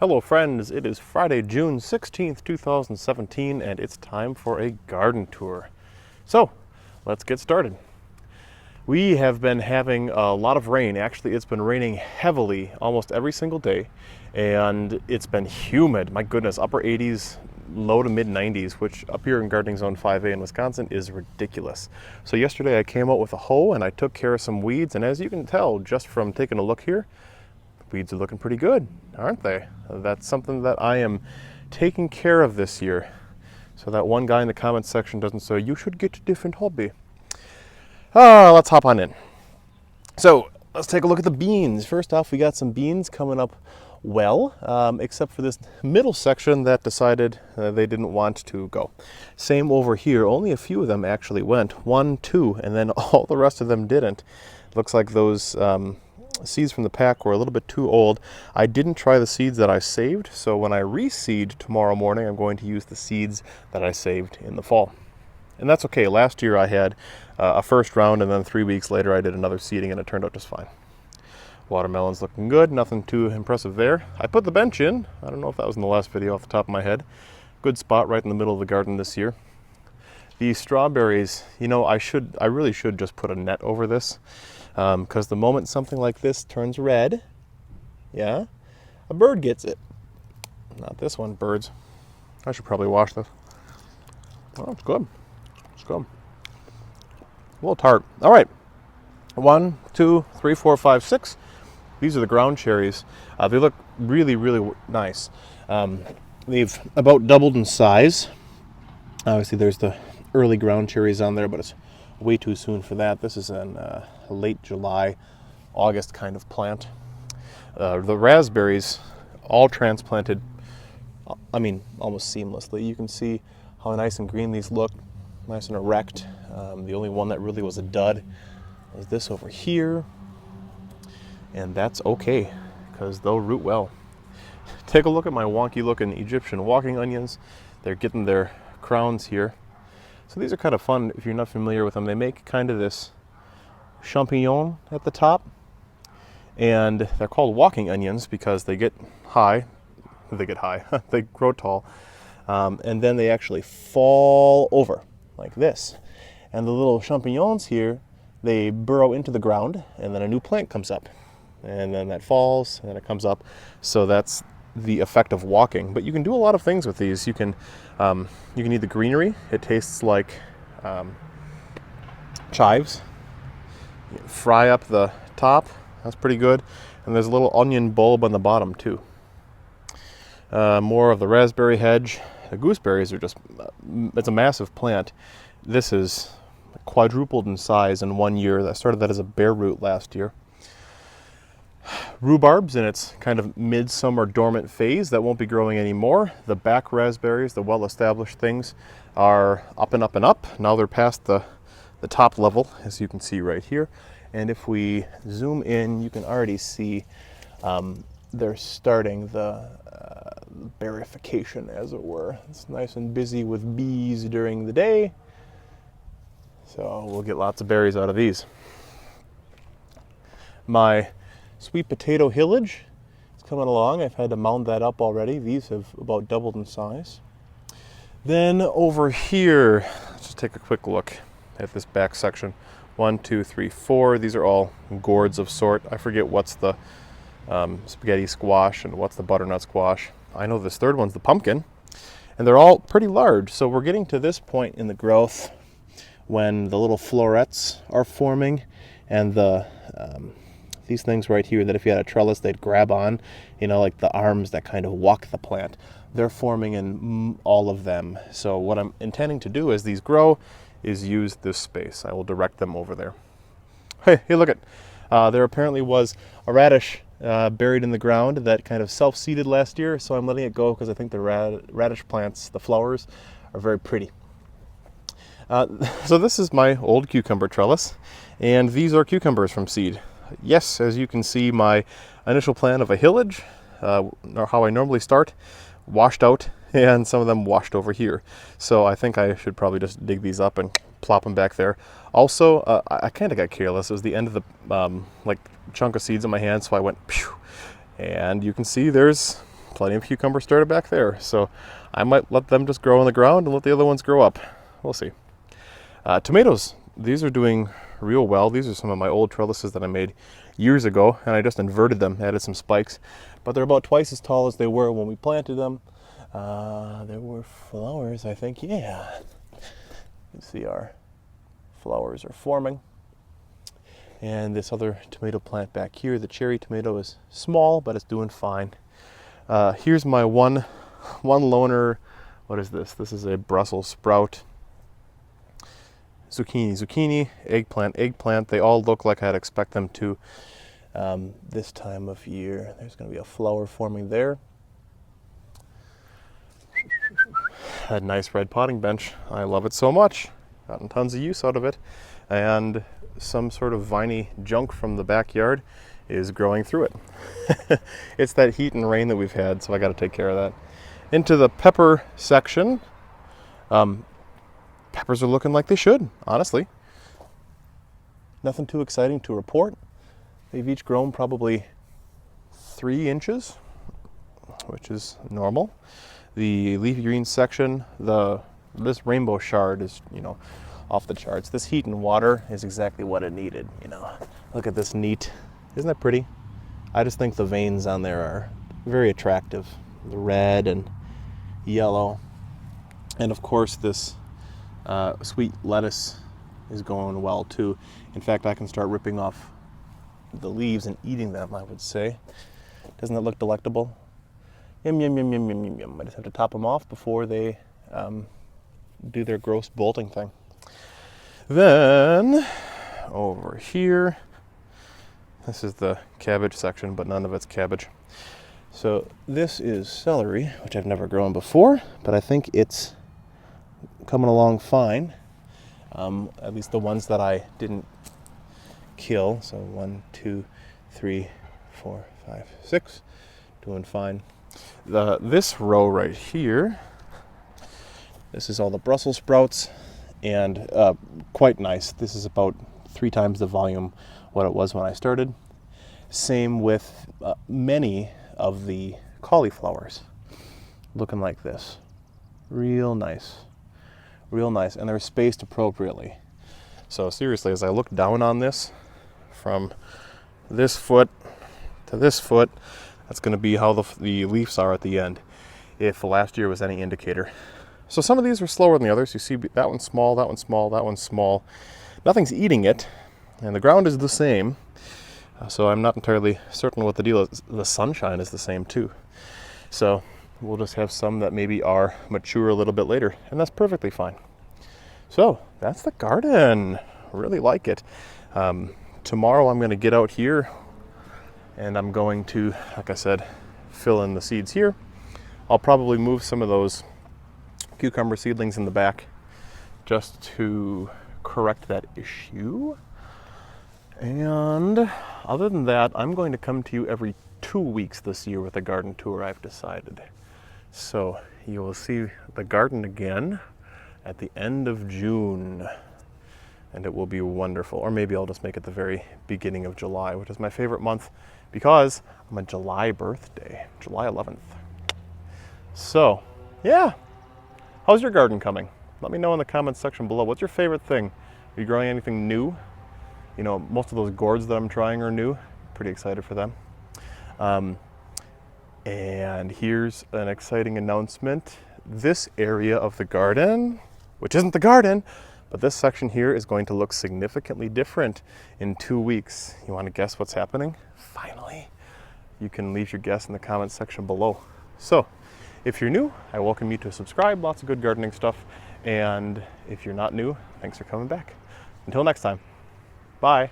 Hello friends, it is Friday, June 16th, 2017, and it's time for a garden tour. So, let's get started. We have been having a lot of rain. Actually, it's been raining heavily almost every single day, and it's been humid. My goodness, upper 80s, low to mid 90s, which up here in Gardening Zone 5A in Wisconsin is ridiculous. So yesterday I came out with a hoe and I took care of some weeds, and as you can tell just from taking a look here, weeds are looking pretty good, aren't they? That's something that I am taking care of this year. So that one guy in the comments section doesn't say, you should get a different hobby. Let's hop on in. So let's take a look at the beans. First off, we got some beans coming up well, except for this middle section that decided they didn't want to go. Same over here, only a few of them actually went. 1, 2, and then all the rest of them didn't. Looks like those seeds from the pack were a little bit too old. I didn't try the seeds that I saved, so when I reseed tomorrow morning, I'm going to use the seeds that I saved in the fall. And that's okay. Last year I had a first round, and then 3 weeks later I did another seeding, and it turned out just fine. Watermelon's looking good, nothing too impressive there. I put the bench in. I don't know if that was in the last video off the top of my head. Good spot right in the middle of the garden this year. The strawberries, you know, I really should just put a net over this. Because the moment something like this turns red, yeah, a bird gets it. Not this one, birds. I should probably wash this. Oh, it's good. It's good. A little tart. All right. 1, 2, 3, 4, 5, 6. These are the ground cherries. They look really, really nice. They've about doubled in size. Obviously, there's the early ground cherries on there, but it's way too soon for that. This is an late July, August kind of plant. The raspberries, all transplanted, I mean, almost seamlessly. You can see how nice and green these look, nice and erect. The only one that really was a dud was this over here, and that's okay, because they'll root well. Take a look at my wonky looking Egyptian walking onions. They're getting their crowns here. So these are kind of fun if you're not familiar with them. They make kind of this champignon at the top, and they're called walking onions because they get high. They grow tall, and then they actually fall over like this. And the little champignons here, they burrow into the ground, and then a new plant comes up, and then that falls, and then it comes up. So that's the effect of walking. But you can do a lot of things with these. You can eat the greenery. It tastes like chives. You fry up the top. That's pretty good. And there's a little onion bulb on the bottom too. More of the raspberry hedge. The gooseberries are just, it's a massive plant. This is quadrupled in size in 1 year. I started that as a bare root last year. Rhubarb's in its kind of midsummer dormant phase. That won't be growing anymore. The back raspberries, the well-established things, are up and up and up. Now they're past the top level, as you can see right here. And if we zoom in, you can already see they're starting the berrification, as it were. It's nice and busy with bees during the day. So we'll get lots of berries out of these. My sweet potato hillage is coming along. I've had to mound that up already. These have about doubled in size. Then over here, let's just take a quick look at this back section. 1, 2, 3, 4. These are all gourds of sort. I forget what's the spaghetti squash and what's the butternut squash. I know this third one's the pumpkin, and they're all pretty large. So we're getting to this point in the growth when the little florets are forming, and the these things right here that if you had a trellis they'd grab on, you know, like the arms that kind of walk the plant. They're forming in all of them. So what I'm intending to do as these grow is use this space. I will direct them over there. Hey, look at, there apparently was a radish buried in the ground that kind of self-seeded last year, so I'm letting it go because I think the radish plants, the flowers, are very pretty. So this is my old cucumber trellis, and these are cucumbers from seed. Yes, as you can see, my initial plan of a hillage, or how I normally start, washed out, and some of them washed over here. So I think I should probably just dig these up and plop them back there. Also, I kind of got careless. It was the end of the like chunk of seeds in my hand, so I went, phew, and you can see there's plenty of cucumbers started back there. So I might let them just grow in the ground and let the other ones grow up. We'll see. Tomatoes, these are doing real well. These are some of my old trellises that I made years ago, and I just inverted them, added some spikes. But they're about twice as tall as they were when we planted them. There were flowers, I think, yeah. You can see our flowers are forming. And this other tomato plant back here, the cherry tomato, is small, but it's doing fine. Here's my one loner. What is this? This is a Brussels sprout. Zucchini, eggplant. They all look like I'd expect them to this time of year. There's going to be a flower forming there. A nice red potting bench. I love it so much. Gotten tons of use out of it. And some sort of viney junk from the backyard is growing through it. It's that heat and rain that we've had, so I got to take care of that. Into the pepper section. Peppers are looking like they should, honestly. Nothing too exciting to report. They've each grown probably 3 inches, which is normal. The leafy greens section, this rainbow shard is, off the charts. This heat and water is exactly what it needed, Look at this neat. Isn't that pretty? I just think the veins on there are very attractive. The red and yellow. And of course this sweet lettuce is going well too. In fact, I can start ripping off the leaves and eating them, I would say. Doesn't that look delectable? Yum, yum, yum, yum, yum, yum, yum. I just have to top them off before they do their gross bolting thing. Then, over here, this is the cabbage section, but none of it's cabbage. So this is celery, which I've never grown before, but I think it's coming along fine. At least the ones that I didn't kill. So 1, 2, 3, 4, 5, 6, doing fine. This row right here, this is all the Brussels sprouts, and quite nice. This is about 3 times the volume what it was when I started. Same with many of the cauliflowers, looking like this. Real nice, and they're spaced appropriately. So seriously, as I look down on this, from this foot to this foot, that's going to be how the leaves are at the end, if last year was any indicator. So some of these are slower than the others. You see that one's small, that one's small, that one's small. Nothing's eating it, and the ground is the same. So I'm not entirely certain what the deal is. The sunshine is the same too. So we'll just have some that maybe are mature a little bit later, and that's perfectly fine. So that's the garden. Really like it. Tomorrow I'm going to get out here, and I'm going to, like I said, fill in the seeds here. I'll probably move some of those cucumber seedlings in the back just to correct that issue. And other than that, I'm going to come to you every 2 weeks this year with a garden tour, I've decided. So you will see the garden again at the end of June, and it will be wonderful. Or maybe I'll just make it the very beginning of July, which is my favorite month because I'm a July birthday, July 11th. So, yeah. How's your garden coming? Let me know in the comments section below. What's your favorite thing? Are you growing anything new? Most of those gourds that I'm trying are new. Pretty excited for them. And here's an exciting announcement. This area of the garden, which isn't the garden, but this section here is going to look significantly different in 2 weeks. You want to guess what's happening? Finally. You can leave your guess in the comments section below. So, if you're new, I welcome you to subscribe. Lots of good gardening stuff. And if you're not new, thanks for coming back. Until next time, bye.